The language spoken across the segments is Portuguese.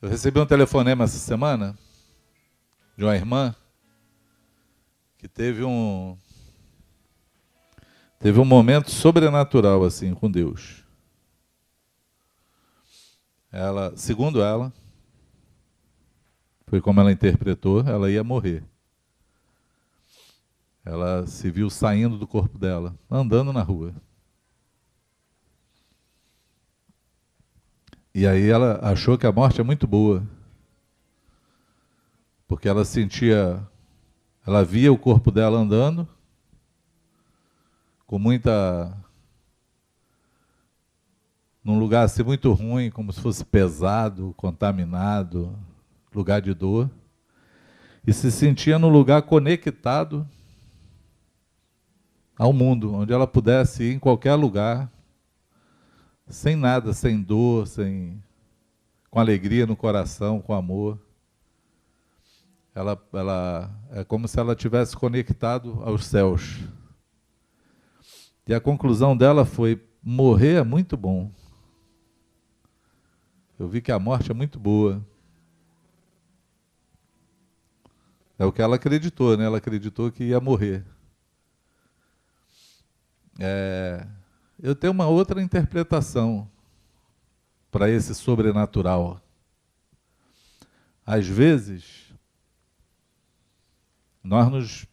Eu recebi um telefonema essa semana de uma irmã que teve um momento sobrenatural assim com Deus. Ela, segundo ela, foi como ela interpretou, ela ia morrer. Ela se viu saindo do corpo dela, andando na rua. E aí ela achou que a morte é muito boa, porque ela via o corpo dela andando, num lugar assim muito ruim, como se fosse pesado, contaminado, lugar de dor, e se sentia num lugar conectado ao mundo, onde ela pudesse ir em qualquer lugar, sem nada, sem dor, com alegria no coração, com amor. Ela é como se ela tivesse conectado aos céus. E a conclusão dela foi: morrer é muito bom. Eu vi que a morte é muito boa. É o que ela acreditou, né? Ela acreditou que ia morrer. Eu tenho uma outra interpretação para esse sobrenatural. Às vezes, nós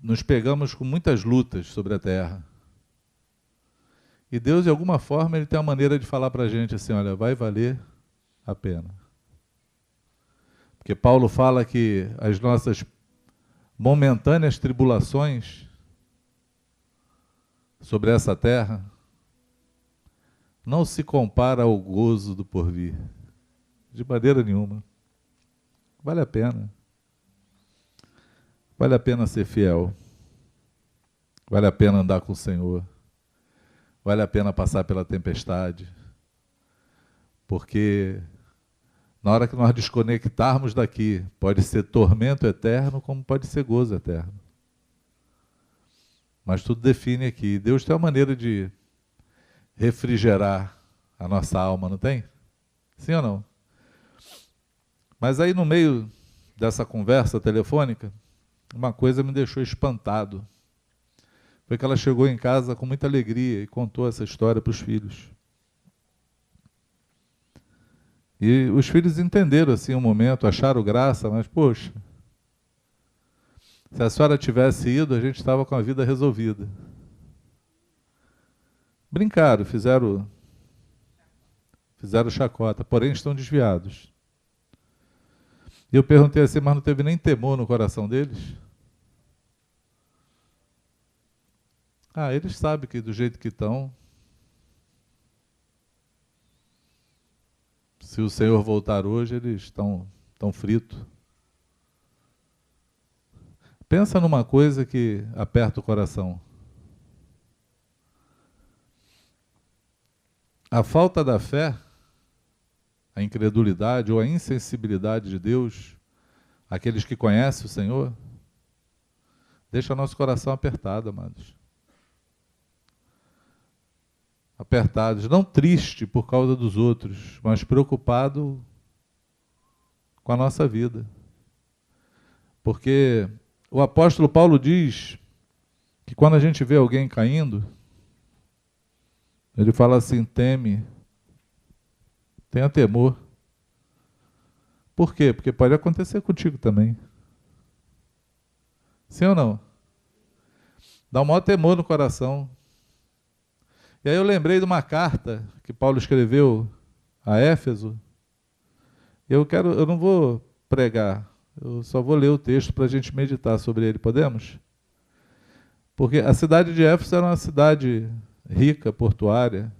nos pegamos com muitas lutas sobre a terra. E Deus, de alguma forma, Ele tem uma maneira de falar para a gente assim: olha, vai valer a pena. Porque Paulo fala que as nossas momentâneas tribulações sobre essa terra não se compara ao gozo do porvir, de maneira nenhuma. Vale a pena. Vale a pena ser fiel. Vale a pena andar com o Senhor. Vale a pena passar pela tempestade. Porque na hora que nós desconectarmos daqui, pode ser tormento eterno, como pode ser gozo eterno. Mas tudo define aqui. Deus tem uma maneira de refrigerar a nossa alma, não tem? Sim ou não? Mas aí no meio dessa conversa telefônica, uma coisa me deixou espantado. Foi que ela chegou em casa com muita alegria e contou essa história para os filhos. E os filhos entenderam assim um momento, acharam graça, mas poxa, se a senhora tivesse ido, a gente estava com a vida resolvida. Brincaram, fizeram chacota, porém estão desviados. E eu perguntei assim, mas não teve nem temor no coração deles? Eles sabem que do jeito que estão, se o Senhor voltar hoje, eles estão fritos. Pensa numa coisa que aperta o coração. A falta da fé, a incredulidade ou a insensibilidade de Deus, aqueles que conhecem o Senhor, deixa nosso coração apertado, amados. Apertados, não triste por causa dos outros, mas preocupado com a nossa vida. Porque o apóstolo Paulo diz que quando a gente vê alguém caindo, ele fala assim: teme, tenha temor. Por quê? Porque pode acontecer contigo também. Sim ou não? Dá um maior temor no coração. E aí eu lembrei de uma carta que Paulo escreveu a Éfeso. Eu não vou pregar, eu só vou ler o texto para a gente meditar sobre ele, podemos? Porque a cidade de Éfeso era uma cidade rica, portuária,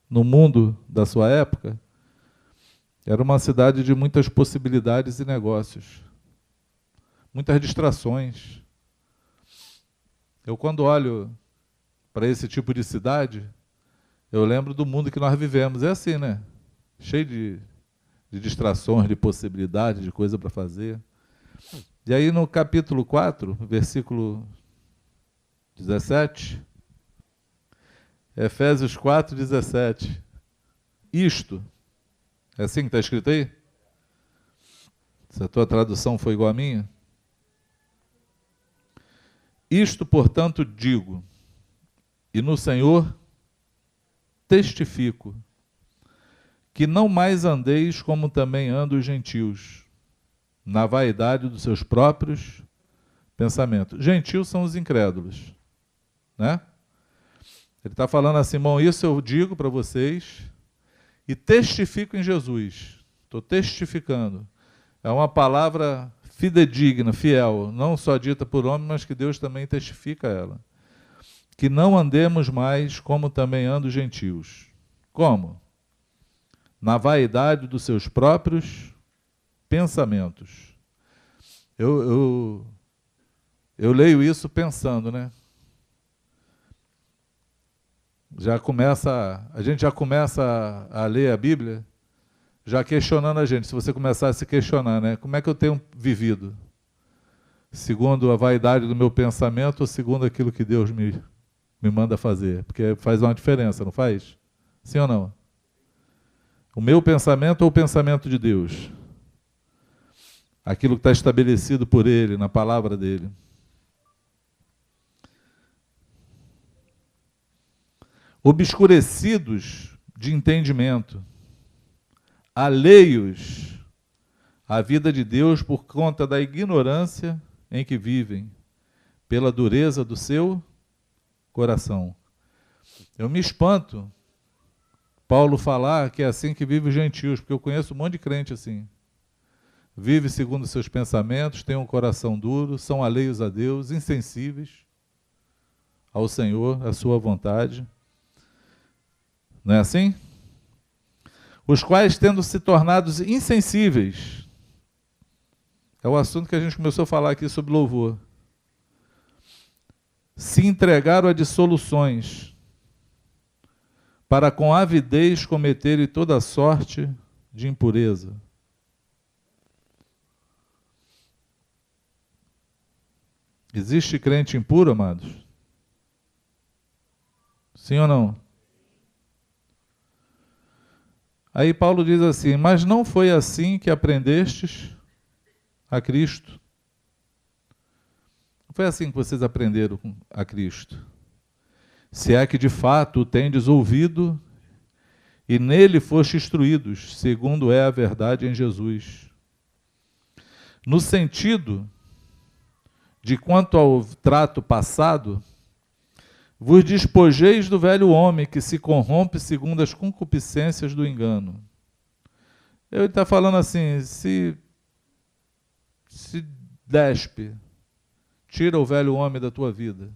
no mundo da sua época, era uma cidade de muitas possibilidades e negócios, muitas distrações. Eu, quando olho para esse tipo de cidade, eu lembro do mundo que nós vivemos. É assim, né? Cheio de distrações, de possibilidades, de coisa para fazer. E aí no capítulo 4, versículo 17, Efésios 4, 17. Isto, é assim que está escrito aí? Se a tua tradução foi igual à minha. Isto, portanto, digo, e no Senhor testifico, que não mais andeis como também andam os gentios, na vaidade dos seus próprios pensamentos. Gentios são os incrédulos, né? Ele está falando assim, irmão, isso eu digo para vocês e testifico em Jesus. Estou testificando. É uma palavra fidedigna, fiel, não só dita por homem, mas que Deus também testifica ela. Que não andemos mais como também andam os gentios. Como? Na vaidade dos seus próprios pensamentos. Eu leio isso pensando, né? A gente já começa a ler a Bíblia já questionando a gente. Se você começar a se questionar, né? Como é que eu tenho vivido? Segundo a vaidade do meu pensamento ou segundo aquilo que Deus me manda fazer? Porque faz uma diferença, não faz? Sim ou não? O meu pensamento ou o pensamento de Deus? Aquilo que está estabelecido por Ele, na palavra dEle. Obscurecidos de entendimento, alheios à vida de Deus por conta da ignorância em que vivem, pela dureza do seu coração. Eu me espanto Paulo falar que é assim que vive os gentios, porque eu conheço um monte de crente assim. Vive segundo seus pensamentos, tem um coração duro, são alheios a Deus, insensíveis ao Senhor, à sua vontade. Não é assim? Os quais, tendo se tornado insensíveis, é o assunto que a gente começou a falar aqui sobre louvor, se entregaram a dissoluções, para com avidez cometerem toda sorte de impureza. Existe crente impuro, amados? Sim ou não? Aí Paulo diz assim, mas não foi assim que aprendestes a Cristo. Não foi assim que vocês aprenderam a Cristo. Se é que de fato o tendes ouvido e nele foste instruídos, segundo é a verdade em Jesus. No sentido de quanto ao trato passado, vos despojeis do velho homem que se corrompe segundo as concupiscências do engano. Ele está falando assim, se despe, tira o velho homem da tua vida,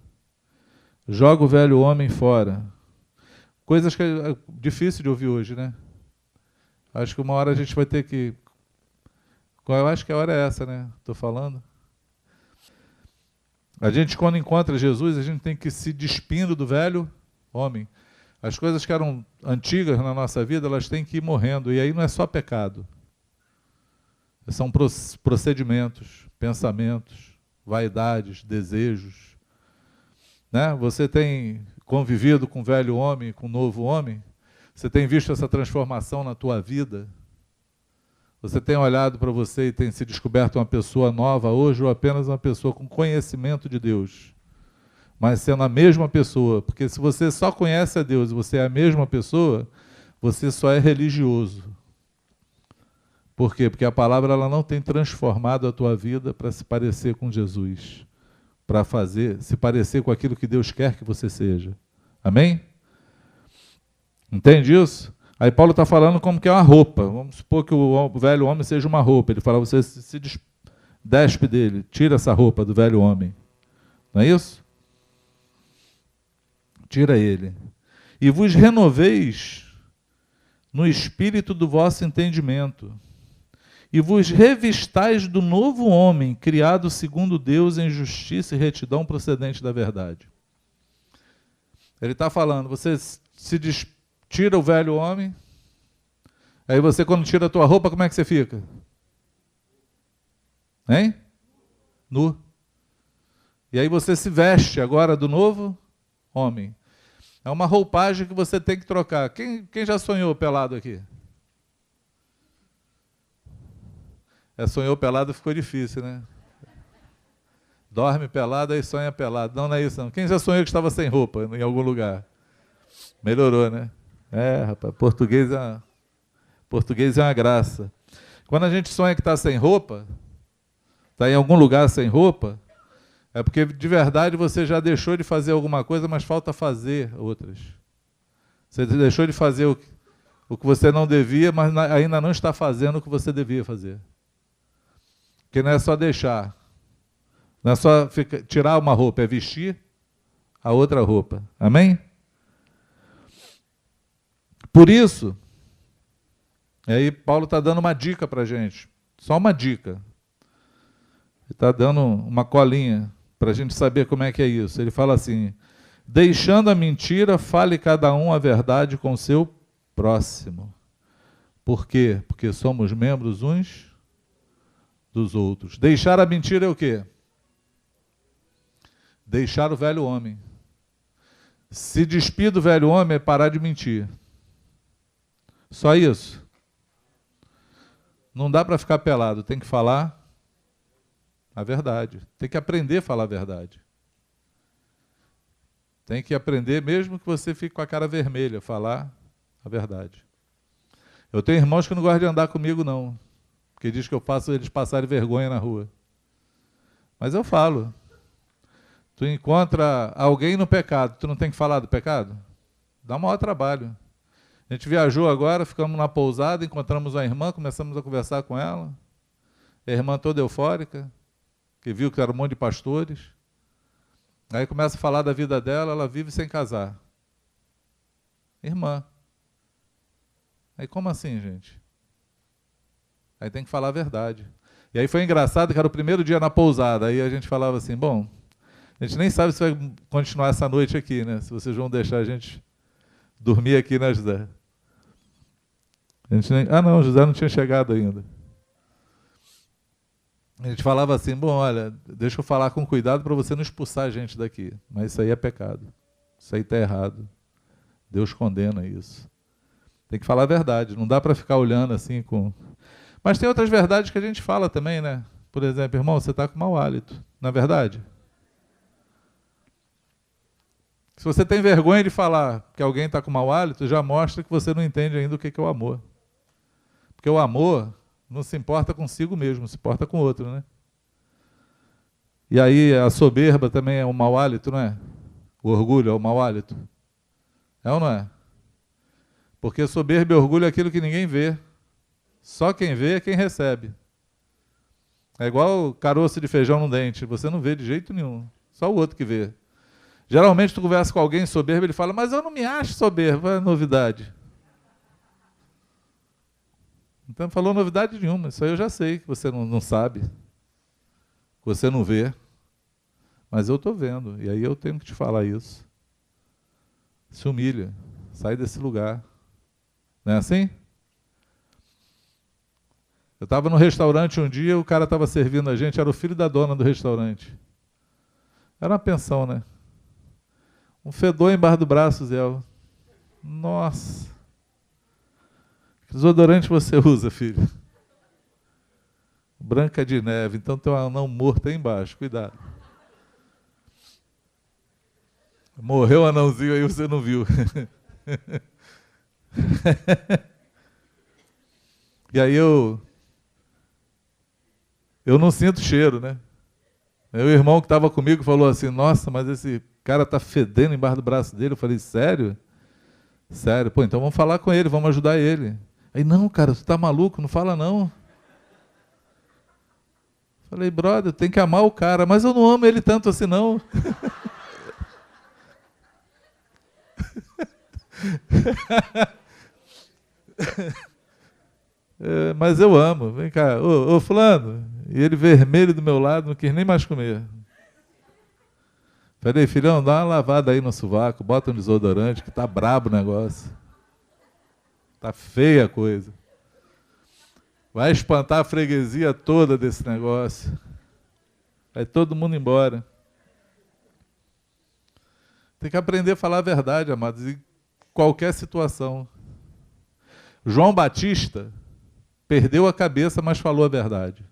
joga o velho homem fora. Coisas que é difícil de ouvir hoje, né? Acho que uma hora a gente vai ter que... Eu acho que a hora é essa, né? Estou falando. A gente, quando encontra Jesus, a gente tem que se despindo do velho homem. As coisas que eram antigas na nossa vida, elas têm que ir morrendo. E aí não é só pecado. São procedimentos, pensamentos, vaidades, desejos. Né? Você tem convivido com o velho homem, com o novo homem? Você tem visto essa transformação na tua vida? Você tem olhado para você e tem se descoberto uma pessoa nova hoje ou apenas uma pessoa com conhecimento de Deus? Mas sendo a mesma pessoa, porque se você só conhece a Deus e você é a mesma pessoa, você só é religioso. Por quê? Porque a palavra ela não tem transformado a tua vida para se parecer com Jesus, para se parecer com aquilo que Deus quer que você seja. Amém? Entende isso? Aí Paulo está falando como que é uma roupa. Vamos supor que o velho homem seja uma roupa. Ele fala, você se despe dele, tira essa roupa do velho homem. Não é isso? Tira ele. E vos renoveis no espírito do vosso entendimento. E vos revistais do novo homem, criado segundo Deus em justiça e retidão procedente da verdade. Ele está falando, você tira o velho homem, aí você quando tira a tua roupa, como é que você fica? Hein? Nu. E aí você se veste agora do novo homem. É uma roupagem que você tem que trocar. Quem já sonhou pelado aqui? sonhou pelado, ficou difícil, né? Dorme pelado, aí sonha pelado. Não, não é isso não. Quem já sonhou que estava sem roupa em algum lugar? Melhorou, né? Rapaz, português é uma graça. Quando a gente sonha que está sem roupa, está em algum lugar sem roupa, é porque de verdade você já deixou de fazer alguma coisa, mas falta fazer outras. Você deixou de fazer o que você não devia, mas ainda não está fazendo o que você devia fazer. Porque não é só deixar. Não é só tirar uma roupa, é vestir a outra roupa. Amém? Por isso, aí Paulo está dando uma dica para a gente. Só uma dica. Ele está dando uma colinha para a gente saber como é que é isso. Ele fala assim: deixando a mentira, fale cada um a verdade com o seu próximo. Por quê? Porque somos membros uns dos outros. Deixar a mentira é o quê? Deixar o velho homem. Se despir do velho homem é parar de mentir. Só isso. Não dá para ficar pelado, tem que falar a verdade. Tem que aprender a falar a verdade. Tem que aprender, mesmo que você fique com a cara vermelha, falar a verdade. Eu tenho irmãos que não gostam de andar comigo, não. Porque diz que eu faço eles passarem vergonha na rua. Mas eu falo. Tu encontra alguém no pecado, tu não tem que falar do pecado? Dá o maior trabalho. A gente viajou agora, ficamos na pousada, encontramos uma irmã, começamos a conversar com ela. A irmã toda eufórica, que viu que era um monte de pastores. Aí começa a falar da vida dela, ela vive sem casar. Irmã. Aí como assim, gente? Aí tem que falar a verdade. E aí foi engraçado que era o primeiro dia na pousada, aí a gente falava assim, bom, a gente nem sabe se vai continuar essa noite aqui, né? Se vocês vão deixar a gente dormir aqui, né, José? A gente nem... Ah, não, José não tinha chegado ainda. A gente falava assim, bom, olha, deixa eu falar com cuidado para você não expulsar a gente daqui. Mas isso aí é pecado. Isso aí está errado. Deus condena isso. Tem que falar a verdade. Não dá para ficar olhando assim com... Mas tem outras verdades que a gente fala também, né? Por exemplo, irmão, você está com mau hálito. Não é verdade? Se você tem vergonha de falar que alguém está com mau hálito, já mostra que você não entende ainda o que é o amor. Porque o amor não se importa consigo mesmo, se importa com o outro, né? E aí a soberba também é um mau hálito, não é? O orgulho é um mau hálito. É ou não é? Porque soberba e orgulho é aquilo que ninguém vê. Só quem vê é quem recebe. É igual caroço de feijão no dente, você não vê de jeito nenhum, só o outro que vê. Geralmente tu conversa com alguém soberbo, ele fala, mas eu não me acho soberbo, é novidade. Então não falou novidade nenhuma, isso aí eu já sei que você não sabe, que você não vê, mas eu estou vendo, e aí eu tenho que te falar isso. Se humilha, sai desse lugar. Não é assim? Eu estava no restaurante um dia, o cara estava servindo a gente, era o filho da dona do restaurante. Era uma pensão, né? Um fedor embaixo do braço, Zé. Nossa. Que desodorante você usa, filho? Branca de Neve. Então tem um anão morto aí embaixo. Cuidado. Morreu o anãozinho aí, você não viu. E aí eu não sinto cheiro, né? Meu irmão que estava comigo falou assim, nossa, mas esse cara está fedendo embaixo do braço dele. Eu falei, sério? Sério? Pô, então vamos falar com ele, vamos ajudar ele. Aí, não, cara, tu tá maluco, não fala não. Falei, brother, tem que amar o cara, mas eu não amo ele tanto assim não. Mas eu amo, vem cá, ô fulano. E ele vermelho do meu lado, não quis nem mais comer. Falei, filhão, dá uma lavada aí no sovaco, bota um desodorante, que tá brabo o negócio. Tá feia a coisa. Vai espantar a freguesia toda desse negócio. Vai todo mundo embora. Tem que aprender a falar a verdade, amados, em qualquer situação. João Batista, Perdeu a cabeça, mas falou a verdade.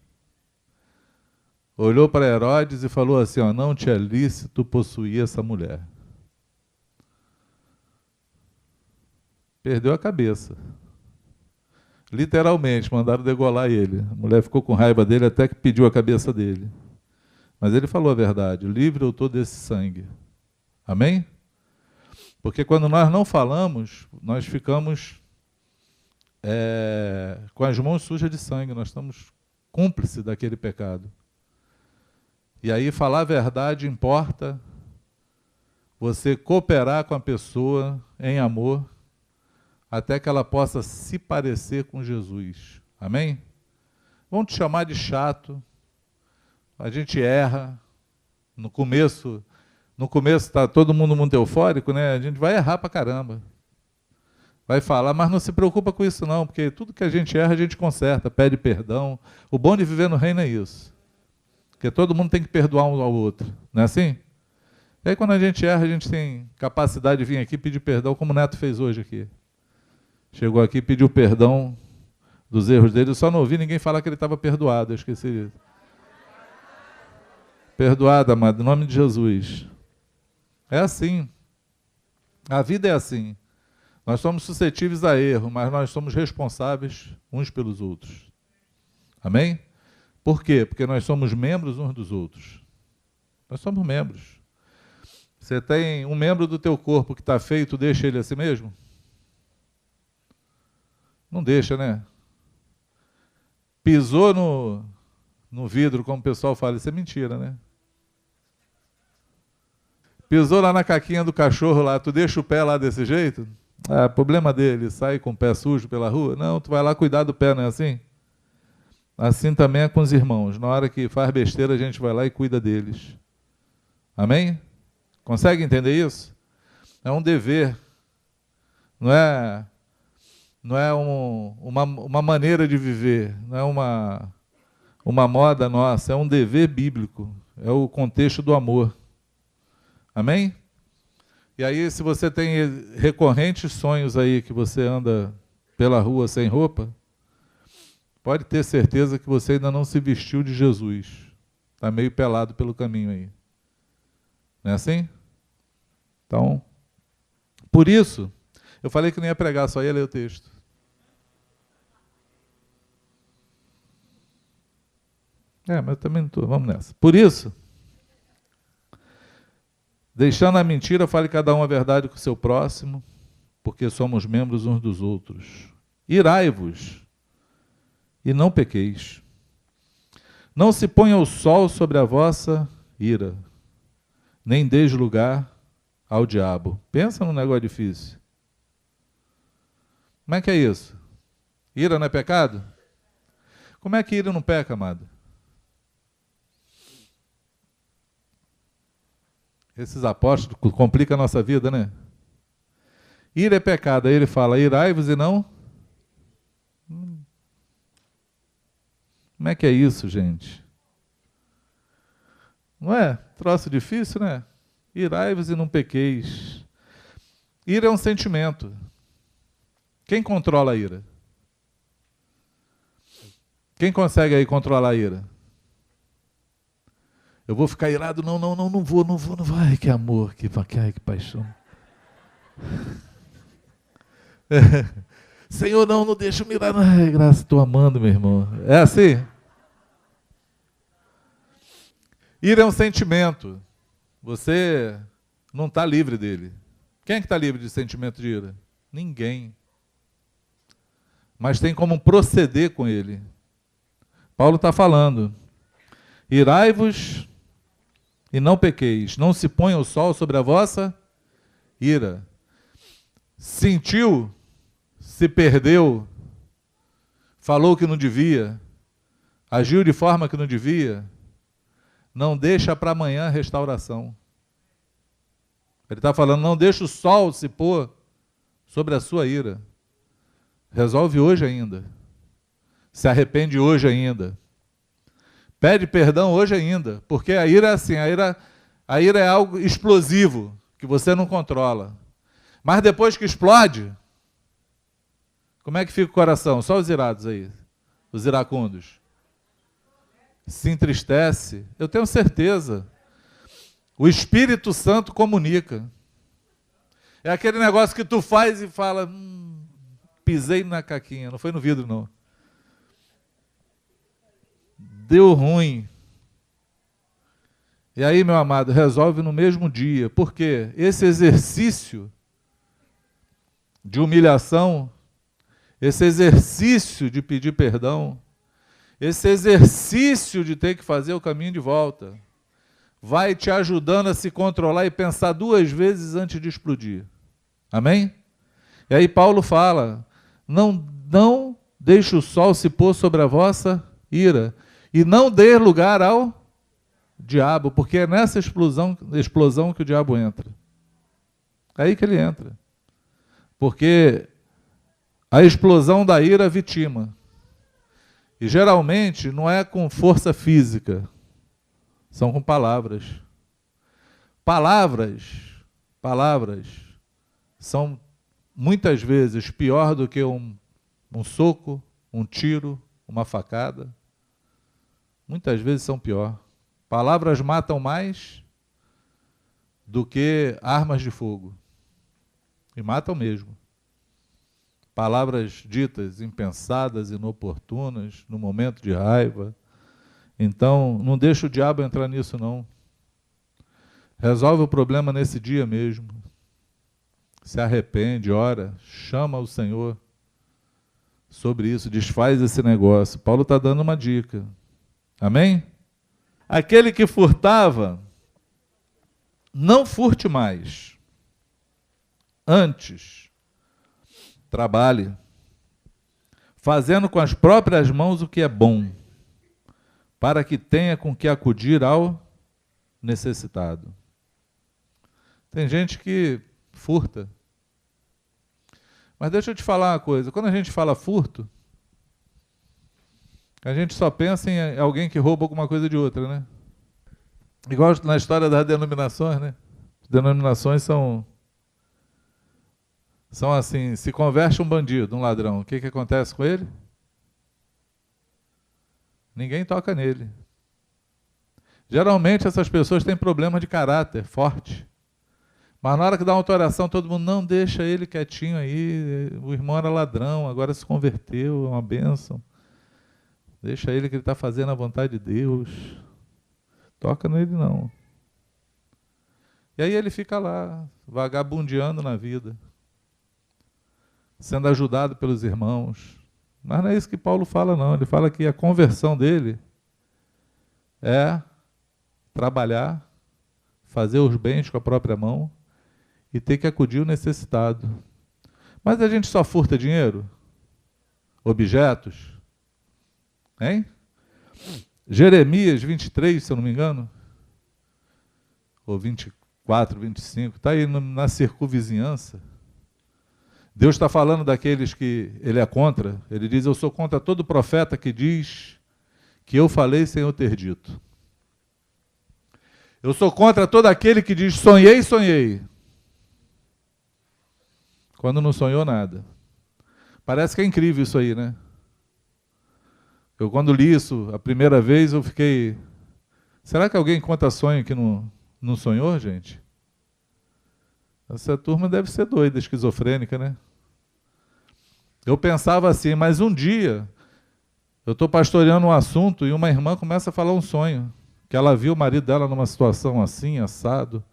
Olhou para Herodes e falou assim, ó, não te é lícito possuir essa mulher. Perdeu a cabeça. Literalmente, mandaram degolar ele. A mulher ficou com raiva dele até que pediu a cabeça dele. Mas ele falou a verdade, livre eu estou desse sangue. Amém? Porque quando nós não falamos, nós ficamos com as mãos sujas de sangue, nós estamos cúmplices daquele pecado. E aí falar a verdade importa, você cooperar com a pessoa em amor, até que ela possa se parecer com Jesus. Amém? Vão te chamar de chato, a gente erra, no começo está todo mundo muito eufórico, né? A gente vai errar pra caramba. Vai falar, mas não se preocupa com isso não, porque tudo que a gente erra, a gente conserta, pede perdão. O bom de viver no reino é isso. Porque todo mundo tem que perdoar um ao outro, não é assim? E aí quando a gente erra, a gente tem capacidade de vir aqui pedir perdão, como o Neto fez hoje aqui. Chegou aqui e pediu perdão dos erros dele, eu só não ouvi ninguém falar que ele estava perdoado, eu esqueci disso. Perdoado, amado, em nome de Jesus. É assim. A vida é assim. Nós somos suscetíveis a erro, mas nós somos responsáveis uns pelos outros. Amém? Por quê? Porque nós somos membros uns dos outros. Nós somos membros. Você tem um membro do teu corpo que está feio, tu deixa ele assim mesmo? Não deixa, né? Pisou no vidro, como o pessoal fala, isso é mentira, né? Pisou lá na caquinha do cachorro lá, tu deixa o pé lá desse jeito? Ah, problema dele, sai com o pé sujo pela rua? Não, tu vai lá cuidar do pé, não é assim? Assim também é com os irmãos. Na hora que faz besteira, a gente vai lá e cuida deles. Amém? Consegue entender isso? É um dever. Não é uma maneira de viver, não é uma moda nossa, é um dever bíblico, é o contexto do amor. Amém? E aí, se você tem recorrentes sonhos aí que você anda pela rua sem roupa, pode ter certeza que você ainda não se vestiu de Jesus. Está meio pelado pelo caminho aí. Não é assim? Então, por isso, eu falei que não ia pregar, só ia ler o texto. Mas eu também não estou. Vamos nessa. Por isso, deixando a mentira, fale cada um a verdade com o seu próximo, porque somos membros uns dos outros. Irai-vos, e não pequeis. Não se ponha o sol sobre a vossa ira, nem deis lugar ao diabo. Pensa num negócio difícil. Como é que é isso? Ira não é pecado? Como é que ira não peca, amado? Esses apóstolos complicam a nossa vida, né? Ira é pecado. Aí ele fala, irai-vos e não... Como é que é isso, gente? Não é? Troço difícil, né? Irai-vos e não pequeis. Ira é um sentimento. Quem controla a ira? Quem consegue aí controlar a ira? Eu vou ficar irado? Não vou. Ai, que amor, que paixão. Senhor, não deixa eu mirar. Ai, graça, estou amando, meu irmão. É assim? Ira é um sentimento. Você não está livre dele. Quem é que está livre de sentimento de ira? Ninguém. Mas tem como proceder com ele. Paulo está falando. Irai-vos e não pequeis. Não se ponha o sol sobre a vossa ira. Sentiu, se perdeu, falou que não devia, agiu de forma que não devia, não deixa para amanhã a restauração. Ele está falando, não deixa o sol se pôr sobre a sua ira. Resolve hoje ainda. Se arrepende hoje ainda. Pede perdão hoje ainda, porque a ira é assim, a ira é algo explosivo, que você não controla. Mas depois que explode, como é que fica o coração? Só os irados aí. Os iracundos? Se entristece. Eu tenho certeza. O Espírito Santo comunica. É aquele negócio que tu faz e fala, pisei na caquinha, não foi no vidro não. Deu ruim. E aí, meu amado, resolve no mesmo dia. Por quê? Esse exercício de humilhação, esse exercício de pedir perdão, esse exercício de ter que fazer o caminho de volta, vai te ajudando a se controlar e pensar 2 vezes antes de explodir. Amém? E aí Paulo fala, não deixe o sol se pôr sobre a vossa ira, e não dê lugar ao diabo, porque é nessa explosão que o diabo entra. É aí que ele entra. Porque a explosão da ira vitima. E geralmente não é com força física, são com palavras. Palavras são muitas vezes pior do que um soco, um tiro, uma facada. Muitas vezes são pior. Palavras matam mais do que armas de fogo. E matam mesmo. Palavras ditas, impensadas, inoportunas, no momento de raiva. Então, não deixa o diabo entrar nisso, não. Resolve o problema nesse dia mesmo. Se arrepende, ora, chama o Senhor sobre isso, desfaz esse negócio. Paulo está dando uma dica. Amém? Aquele que furtava, não furte mais. Antes, trabalhe, fazendo com as próprias mãos o que é bom, para que tenha com que acudir ao necessitado. Tem gente que furta. Mas deixa eu te falar uma coisa, quando a gente fala furto, a gente só pensa em alguém que rouba alguma coisa de outra, né? Igual na história das denominações, né? As denominações são assim, se converte um bandido, um ladrão, o que acontece com ele? Ninguém toca nele. Geralmente essas pessoas têm problema de caráter forte. Mas na hora que dá uma oração, todo mundo, não, deixa ele quietinho aí, o irmão era ladrão, agora se converteu, é uma bênção. Deixa ele que ele está fazendo a vontade de Deus. Toca nele não. E aí ele fica lá, vagabundeando na vida, sendo ajudado pelos irmãos. Mas não é isso que Paulo fala, não. Ele fala que a conversão dele é trabalhar, fazer os bens com a própria mão e ter que acudir o necessitado. Mas a gente só furta dinheiro? Objetos? Hein? Jeremias 23, se eu não me engano, ou 24, 25, está aí na circunvizinhança. Deus está falando daqueles que ele é contra. Ele diz, eu sou contra todo profeta que diz que eu falei sem eu ter dito. Eu sou contra todo aquele que diz, sonhei, quando não sonhou nada. Parece que é incrível isso aí, né? Eu, quando li isso a primeira vez, eu fiquei... Será que alguém conta sonho que não sonhou, gente? Essa turma deve ser doida, esquizofrênica, né? Eu pensava assim, mas um dia, eu estou pastoreando um assunto e uma irmã começa a falar um sonho, que ela viu o marido dela numa situação assim, assado,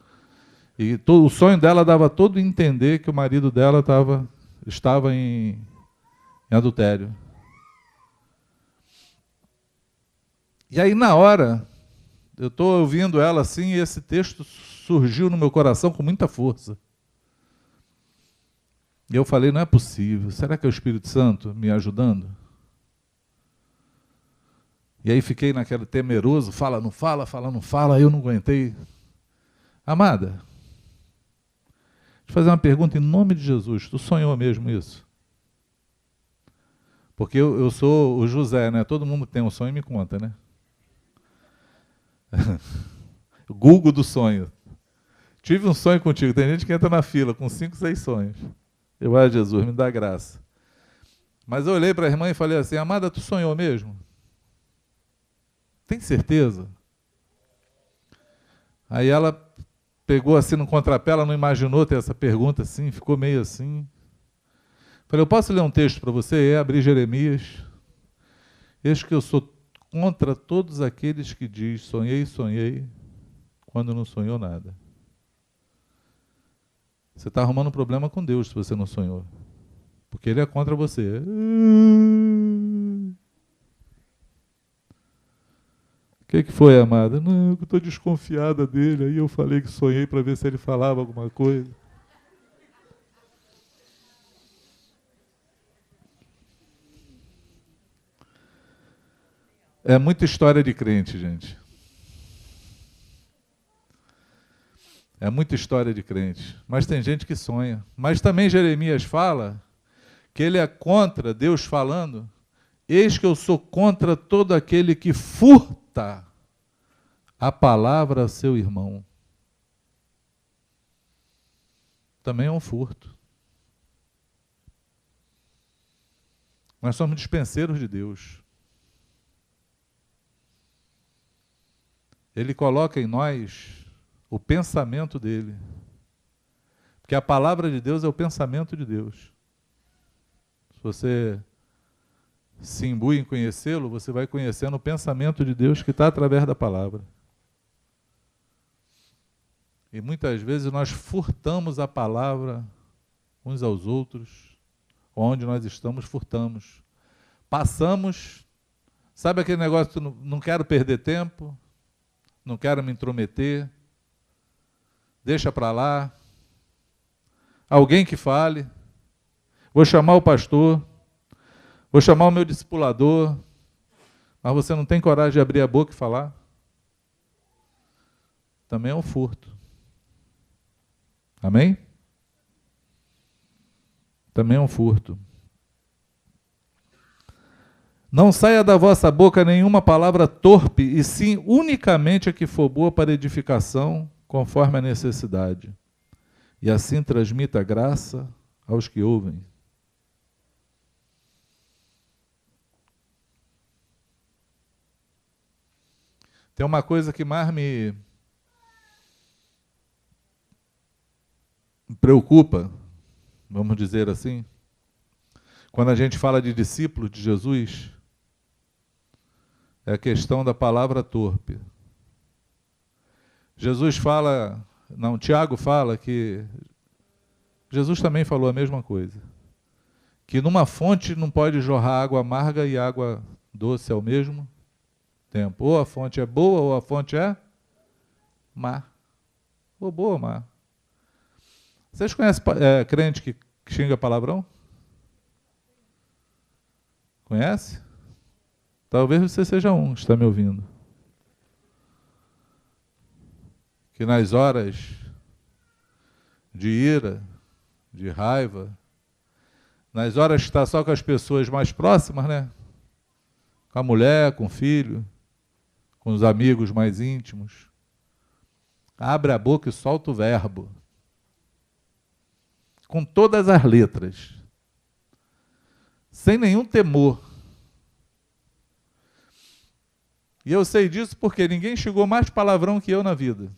e o sonho dela dava todo a entender que o marido dela estava em adultério. E aí, na hora, eu estou ouvindo ela assim, e esse texto surgiu no meu coração com muita força. E eu falei, não é possível, será que é o Espírito Santo me ajudando? E aí fiquei naquele temeroso, fala, não fala, aí eu não aguentei. Amada, deixa eu fazer uma pergunta em nome de Jesus, tu sonhou mesmo isso? Porque eu sou o José, né? Todo mundo tem um sonho e me conta, né? Google do sonho. Tive um sonho contigo. Tem gente que entra na fila com 5, 6 sonhos. Eu, Jesus, me dá graça. Mas eu olhei para a irmã e falei assim: amada, tu sonhou mesmo? Tem certeza? Aí ela pegou assim no contrapé, ela não imaginou ter essa pergunta assim, ficou meio assim. Falei: eu posso ler um texto para você? Abri Jeremias. Eis que eu sou contra todos aqueles que diz sonhei, sonhei, quando não sonhou nada. Você está arrumando um problema com Deus se você não sonhou. Porque Ele é contra você. O que foi, amada? Não, eu estou desconfiada dele. Aí eu falei que sonhei para ver se ele falava alguma coisa. É muita história de crente, gente. É muita história de crente. Mas tem gente que sonha. Mas também Jeremias fala que ele é contra, Deus falando: eis que eu sou contra todo aquele que furta a palavra a seu irmão. Também é um furto. Nós somos dispenseiros de Deus. Ele coloca em nós o pensamento dele. Porque a palavra de Deus é o pensamento de Deus. Se você se imbui em conhecê-lo, você vai conhecendo o pensamento de Deus que está através da palavra. E muitas vezes nós furtamos a palavra uns aos outros, onde nós estamos, furtamos. Passamos, sabe aquele negócio, não quero perder tempo, não quero me intrometer, deixa para lá, alguém que fale, vou chamar o pastor, vou chamar o meu discipulador, mas você não tem coragem de abrir a boca e falar? Também é um furto. Amém? Também é um furto. Não saia da vossa boca nenhuma palavra torpe, e sim unicamente a que for boa para edificação, conforme a necessidade. E assim transmita graça aos que ouvem. Tem uma coisa que mais me preocupa, vamos dizer assim, quando a gente fala de discípulo de Jesus, é a questão da palavra torpe. Jesus fala, não, Tiago fala que, Jesus também falou a mesma coisa, que numa fonte não pode jorrar água amarga e água doce ao mesmo tempo. Ou a fonte é boa ou a fonte é má. Ou boa ou má. Vocês conhecem crente que xinga palavrão? Conhece? Talvez você seja um que está me ouvindo. Que nas horas de ira, de raiva, nas horas que está só com as pessoas mais próximas, né? Com a mulher, com o filho, com os amigos mais íntimos, abre a boca e solta o verbo. Com todas as letras. Sem nenhum temor. E eu sei disso porque ninguém xingou mais palavrão que eu na vida.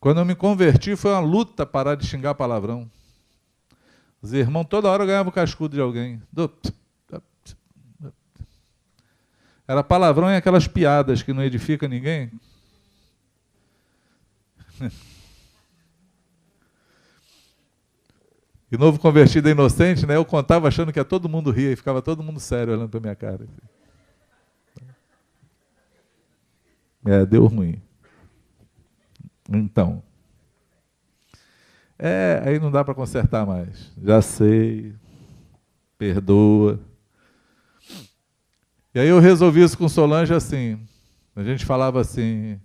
Quando eu me converti, foi uma luta parar de xingar palavrão. Os irmãos toda hora ganhavam o cascudo de alguém. Era palavrão e aquelas piadas que não edificam ninguém. E novo convertido é inocente, né? Eu contava achando que todo mundo ria e ficava todo mundo sério olhando para minha cara. Deu ruim. Então. Aí não dá para consertar mais. Já sei. Perdoa. E aí eu resolvi isso com Solange assim. A gente falava assim,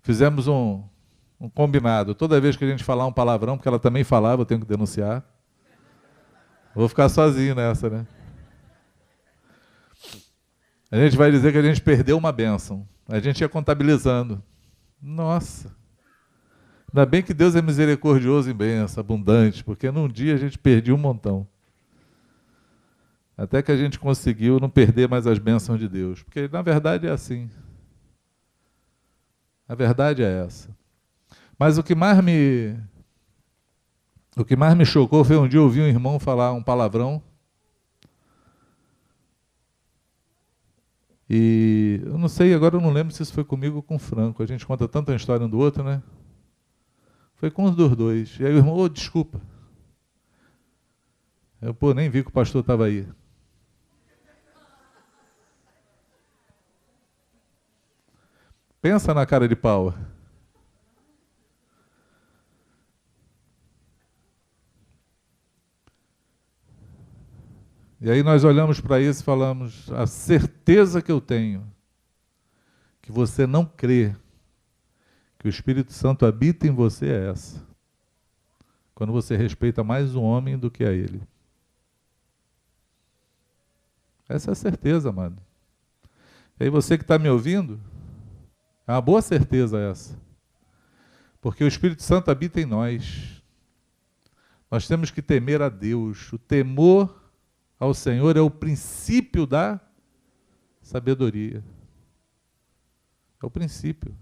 fizemos um combinado. Toda vez que a gente falar um palavrão, porque ela também falava, eu tenho que denunciar. Vou ficar sozinho nessa, né? A gente vai dizer que a gente perdeu uma bênção. A gente ia contabilizando. Nossa, Ainda bem que Deus é misericordioso em bênção, abundante, porque num dia a gente perdia um montão. Até que a gente conseguiu não perder mais as bênçãos de Deus. Porque, na verdade, é assim. A verdade é essa. Mas o que mais me chocou foi um dia eu ouvir um irmão falar um palavrão. E eu não sei, agora eu não lembro se isso foi comigo ou com o Franco. A gente conta tanto a história um do outro, né? Foi com os dos dois. E aí o irmão, ô, desculpa. Eu, pô, nem vi que o pastor estava aí. Pensa na cara de pau. E aí nós olhamos para isso e falamos, a certeza que eu tenho, que você não crê, que o Espírito Santo habita em você é essa. Quando você respeita mais o homem do que a ele. Essa é a certeza, amado. E aí você que está me ouvindo, é uma boa certeza essa. Porque o Espírito Santo habita em nós. Nós temos que temer a Deus. O temor ao Senhor é o princípio da sabedoria. É o princípio.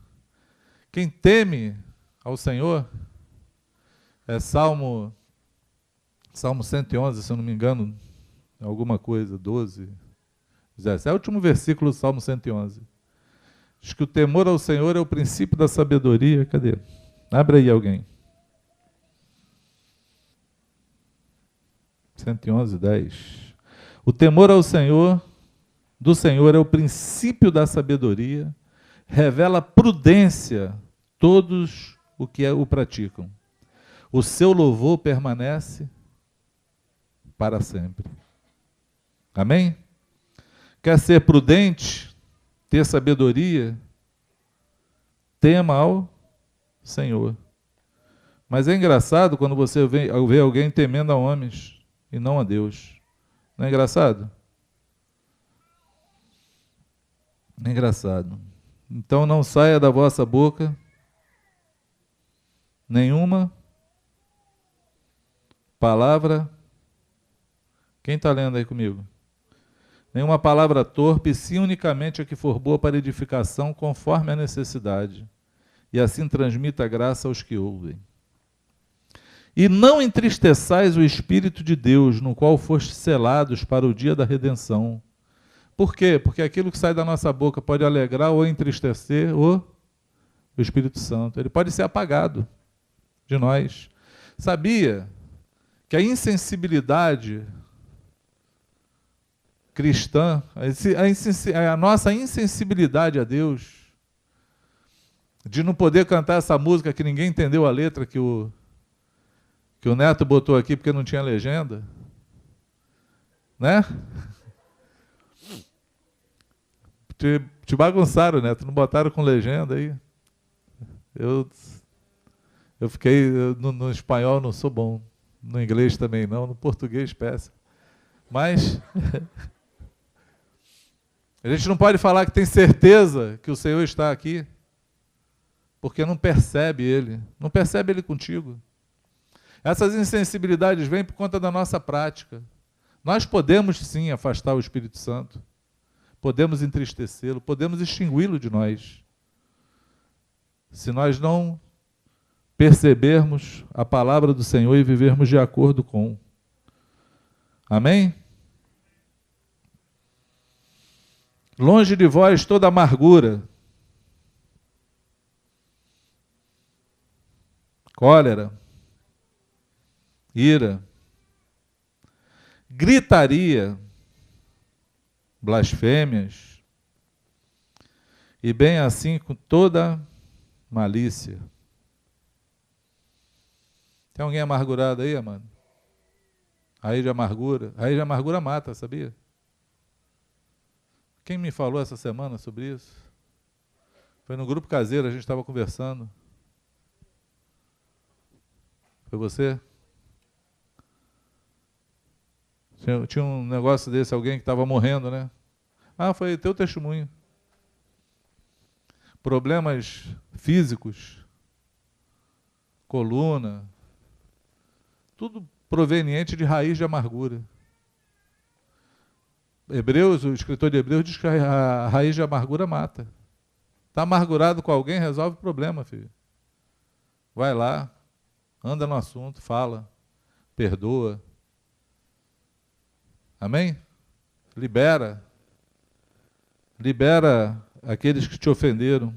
Quem teme ao Senhor, é Salmo 111, se eu não me engano, alguma coisa, 12, 17. É o último versículo do Salmo 111. Diz que o temor ao Senhor é o princípio da sabedoria. Cadê? Abre aí alguém. 111, 10. O temor ao Senhor, do Senhor é o princípio da sabedoria, revela prudência todos o que o praticam. O seu louvor permanece para sempre. Amém? Quer ser prudente, ter sabedoria, tema ao Senhor. Mas é engraçado quando você vê alguém temendo a homens e não a Deus. Não é engraçado? É engraçado. Então não saia da vossa boca nenhuma palavra. Quem está lendo aí comigo? Nenhuma palavra torpe, sim unicamente a que for boa para edificação, conforme a necessidade, e assim transmita a graça aos que ouvem. E não entristeçais o Espírito de Deus, no qual fostes selados para o dia da redenção. Por quê? Porque aquilo que sai da nossa boca pode alegrar ou entristecer o Espírito Santo. Ele pode ser apagado de nós. Sabia que a insensibilidade cristã, a nossa insensibilidade a Deus, de não poder cantar essa música que ninguém entendeu a letra que o Neto botou aqui porque não tinha legenda, né? Te bagunçaram, Neto, não botaram com legenda aí. Eu fiquei, no espanhol não sou bom, no inglês também não, no português péssimo. Mas a gente não pode falar que tem certeza que o Senhor está aqui, porque não percebe Ele contigo. Essas insensibilidades vêm por conta da nossa prática. Nós podemos sim afastar o Espírito Santo, podemos entristecê-lo, podemos extingui-lo de nós, se nós não percebermos a palavra do Senhor e vivermos de acordo com. Amém? Longe de vós toda amargura, cólera, ira, gritaria, blasfêmias, e bem assim com toda malícia. Tem alguém amargurado aí, amado? Raiz de amargura mata, sabia? Quem me falou essa semana sobre isso? Foi no grupo caseiro, a gente estava conversando. Foi você? Tinha um negócio desse, alguém que estava morrendo, né? Ah, foi teu testemunho. Problemas físicos. coluna, tudo proveniente de raiz de amargura. Hebreus, o escritor de Hebreus diz que a raiz de amargura mata. Está amargurado com alguém, resolve o problema, filho. Vai lá, anda no assunto, fala, perdoa. Amém? Libera aqueles que te ofenderam.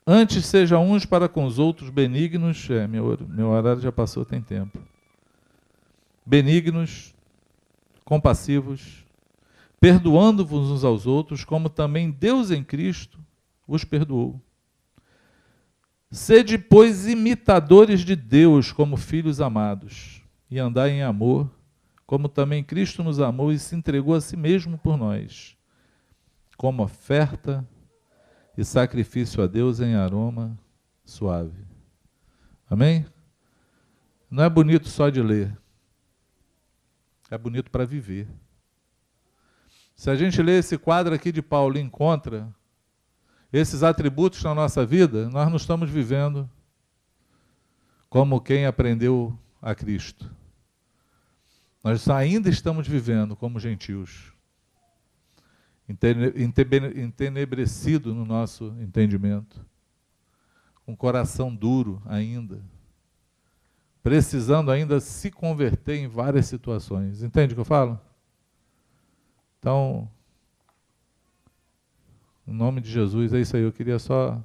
Antes sejam uns para com os outros benignos, meu horário já passou, tem tempo. Benignos, compassivos, perdoando-vos uns aos outros, como também Deus em Cristo vos perdoou. Sede, pois, imitadores de Deus como filhos amados, e andai em amor, como também Cristo nos amou e se entregou a si mesmo por nós, como oferta e sacrifício a Deus em aroma suave. Amém? Não é bonito só de ler, é bonito para viver. Se a gente lê esse quadro aqui de Paulo e encontra esses atributos na nossa vida, nós não estamos vivendo como quem aprendeu a Cristo. Nós ainda estamos vivendo como gentios, entenebrecido no nosso entendimento, com coração duro ainda, precisando ainda se converter em várias situações. Entende o que eu falo? Então, em nome de Jesus, é isso aí. Eu queria só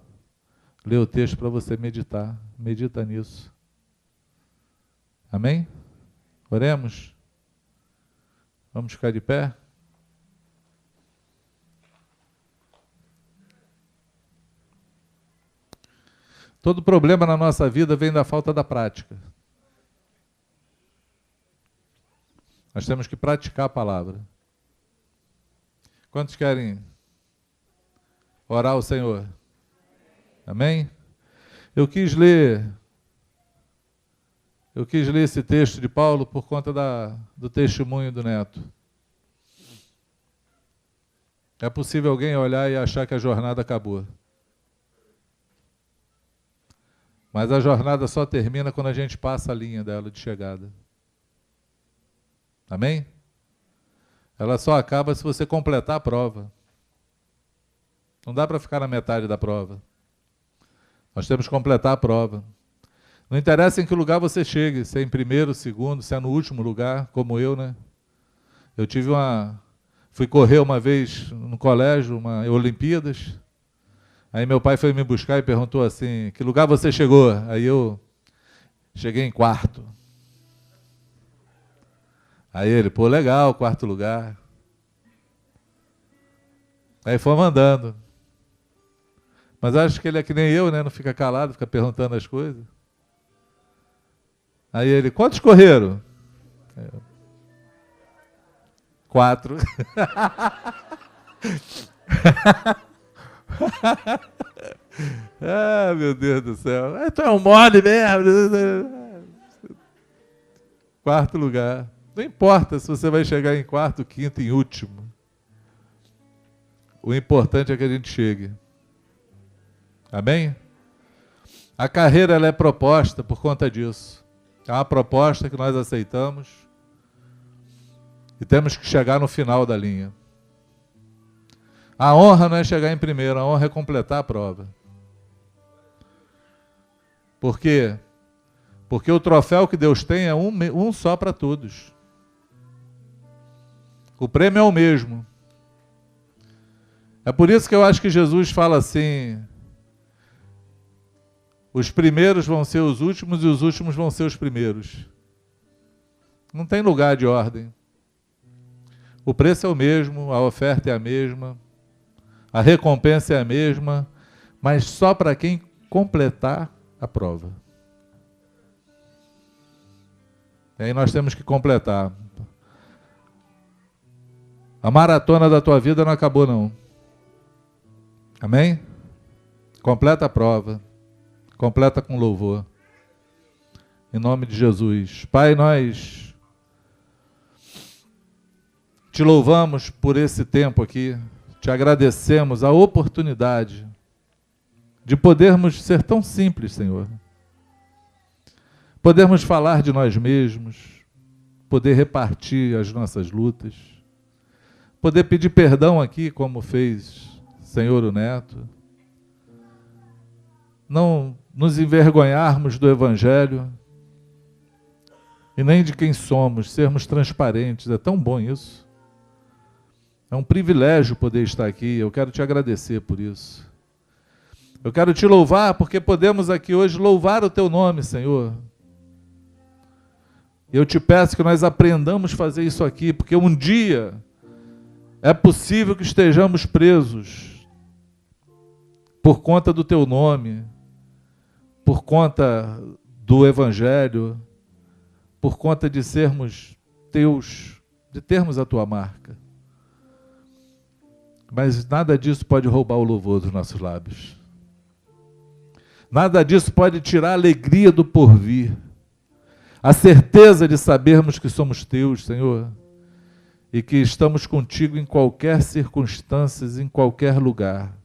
ler o texto para você meditar. Medita nisso. Amém? Oremos? Vamos ficar de pé? Todo problema na nossa vida vem da falta da prática. Nós temos que praticar a palavra. Quantos querem orar ao Senhor? Amém? Eu quis ler esse texto de Paulo por conta do testemunho do neto. É possível alguém olhar e achar que a jornada acabou. Mas a jornada só termina quando a gente passa a linha dela de chegada. Amém? Ela só acaba se você completar a prova. Não dá para ficar na metade da prova. Nós temos que completar a prova. Não interessa em que lugar você chegue, se é em primeiro, segundo, se é no último lugar, como eu, né? Eu fui correr uma vez no colégio, Olimpíadas. Aí meu pai foi me buscar e perguntou assim, que lugar você chegou? Aí eu cheguei em quarto. Aí ele, pô, legal, quarto lugar. Aí fomos andando. Mas acho que ele é que nem eu, né? Não fica calado, fica perguntando as coisas. Aí ele, quantos correram? 4. Ah, meu Deus do céu. Tu é um mole mesmo. Quarto lugar. Não importa se você vai chegar em quarto, quinto, em último. O importante é que a gente chegue. Amém? A carreira ela é proposta por conta disso. É uma proposta que nós aceitamos e temos que chegar no final da linha. A honra não é chegar em primeiro, a honra é completar a prova. Por quê? Porque o troféu que Deus tem é um só para todos. O prêmio é o mesmo. É por isso que eu acho que Jesus fala assim, os primeiros vão ser os últimos e os últimos vão ser os primeiros. Não tem lugar de ordem. O preço é o mesmo, a oferta é a mesma, a recompensa é a mesma, mas só para quem completar a prova. E aí nós temos que completar. A maratona da tua vida não acabou, não. Amém? Completa a prova. Completa com louvor. Em nome de Jesus. Pai, nós te louvamos por esse tempo aqui. Te agradecemos a oportunidade de podermos ser tão simples, Senhor. Podermos falar de nós mesmos, poder repartir as nossas lutas, poder pedir perdão aqui, como fez Senhor o Neto, não nos envergonharmos do Evangelho e nem de quem somos, sermos transparentes. É tão bom isso. É um privilégio poder estar aqui. Eu quero te agradecer por isso. Eu quero te louvar porque podemos aqui hoje louvar o teu nome, Senhor. Eu te peço que nós aprendamos a fazer isso aqui, porque um dia é possível que estejamos presos por conta do teu nome, por conta do Evangelho, por conta de sermos teus, de termos a tua marca. Mas nada disso pode roubar o louvor dos nossos lábios. Nada disso pode tirar a alegria do porvir. A certeza de sabermos que somos teus, Senhor, e que estamos contigo em qualquer circunstância, em qualquer lugar,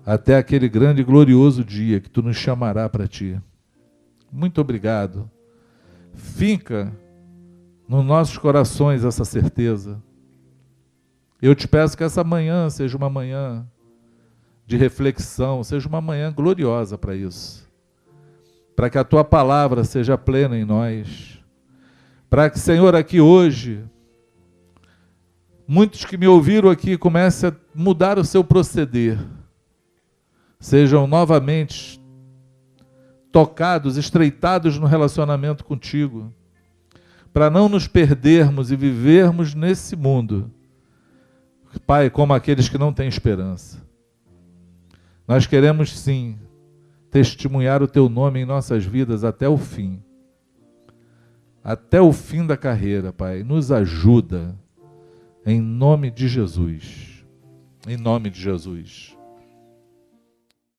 até aquele grande e glorioso dia que tu nos chamará para ti. Muito obrigado. Finca nos nossos corações essa certeza. Eu te peço que essa manhã seja uma manhã de reflexão, seja uma manhã gloriosa para isso. Para que a tua palavra seja plena em nós. Para que, Senhor, aqui hoje, muitos que me ouviram aqui comecem a mudar o seu proceder. Sejam novamente tocados, estreitados no relacionamento contigo. Para não nos perdermos e vivermos nesse mundo, Pai, como aqueles que não têm esperança. Nós queremos sim testemunhar o teu nome em nossas vidas até o fim. Até o fim da carreira, Pai. Nos ajuda. Em nome de Jesus. Em nome de Jesus.